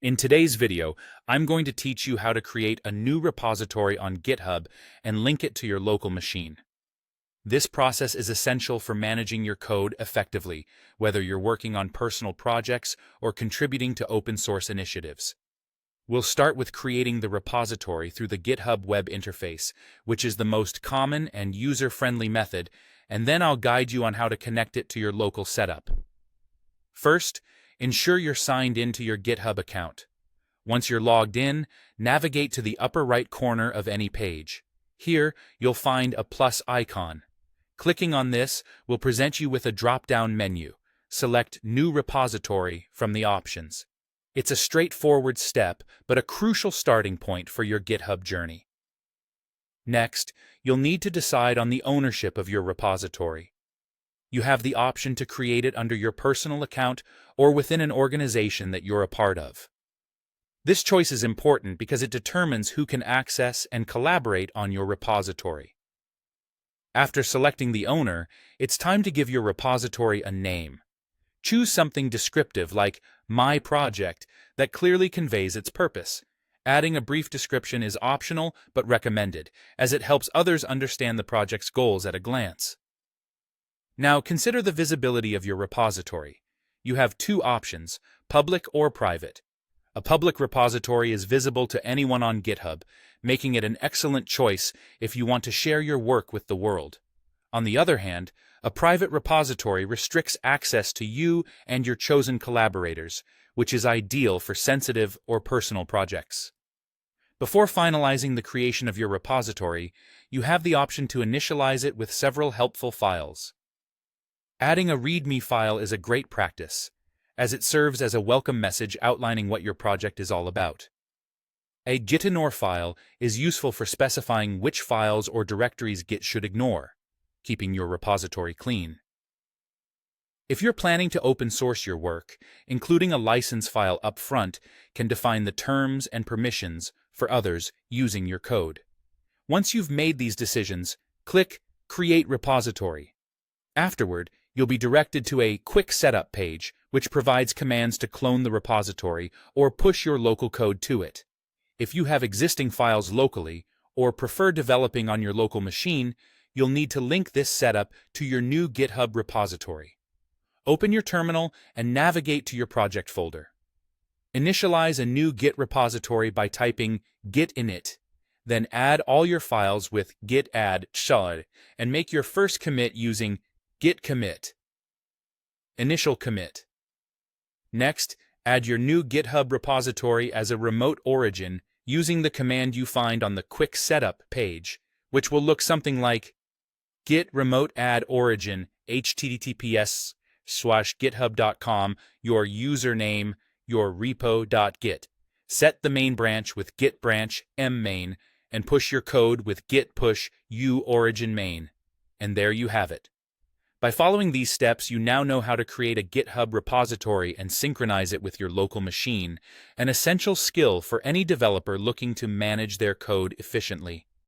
In today's video, I'm going to teach you how to create a new repository on GitHub and link it to your local machine. This process is essential for managing your code effectively, whether you're working on personal projects or contributing to open-source initiatives. We'll start with creating the repository through the GitHub web interface, which is the most common and user-friendly method, and then I'll guide you on how to connect it to your local setup. First, ensure you're signed into your GitHub account. Once you're logged in, navigate to the upper right corner of any page. Here, you'll find a plus icon. Clicking on this will present you with a drop-down menu. Select New Repository from the options. It's a straightforward step, but a crucial starting point for your GitHub journey. Next, you'll need to decide on the ownership of your repository. You have the option to create it under your personal account or within an organization that you're a part of. This choice is important because it determines who can access and collaborate on your repository. After selecting the owner, it's time to give your repository a name. Choose something descriptive like My Project that clearly conveys its purpose. Adding a brief description is optional but recommended, as it helps others understand the project's goals at a glance. Now consider the visibility of your repository. You have two options, public or private. A public repository is visible to anyone on GitHub, making it an excellent choice if you want to share your work with the world. On the other hand, a private repository restricts access to you and your chosen collaborators, which is ideal for sensitive or personal projects. Before finalizing the creation of your repository, you have the option to initialize it with several helpful files. Adding a README file is a great practice, as it serves as a welcome message outlining what your project is all about. A gitignore file is useful for specifying which files or directories Git should ignore, keeping your repository clean. If you're planning to open source your work, including a license file up front can define the terms and permissions for others using your code. Once you've made these decisions, click Create Repository. Afterward, you'll be directed to a quick setup page, which provides commands to clone the repository or push your local code to it. If you have existing files locally or prefer developing on your local machine, you'll need to link this setup to your new GitHub repository. Open your terminal and navigate to your project folder. Initialize a new Git repository by typing git init. Then add all your files with git add shard and make your first commit using git commit. Initial commit. Next, add your new GitHub repository as a remote origin using the command you find on the quick setup page, which will look something like git remote add origin https://github.com, your username, your repo.git. Set the main branch with git branch mmain and push your code with git push u origin main. And there you have it. By following these steps, you now know how to create a GitHub repository and synchronize it with your local machine, an essential skill for any developer looking to manage their code efficiently.